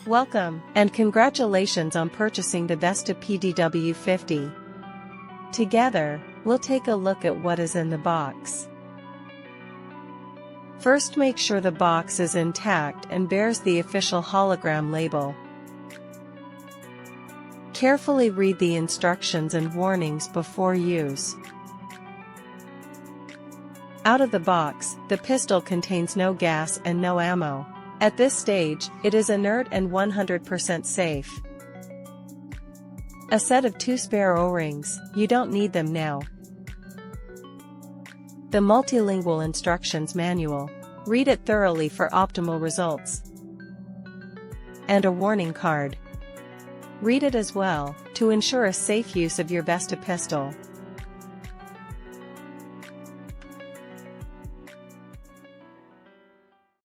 Welcome, and congratulations on purchasing the Vesta Pdw 50. Together, we'll take a look at what is in the box. First, make sure the box is intact and bears the official hologram label. Carefully read the instructions and warnings before use. Out of the box, the pistol contains no gas and no ammo. At this stage, it is inert and 100% safe. A set of 2 spare O-rings, you don't need them now. The multilingual instructions manual. Read it thoroughly for optimal results. And a warning card. Read it as well, to ensure a safe use of your Vesta pistol.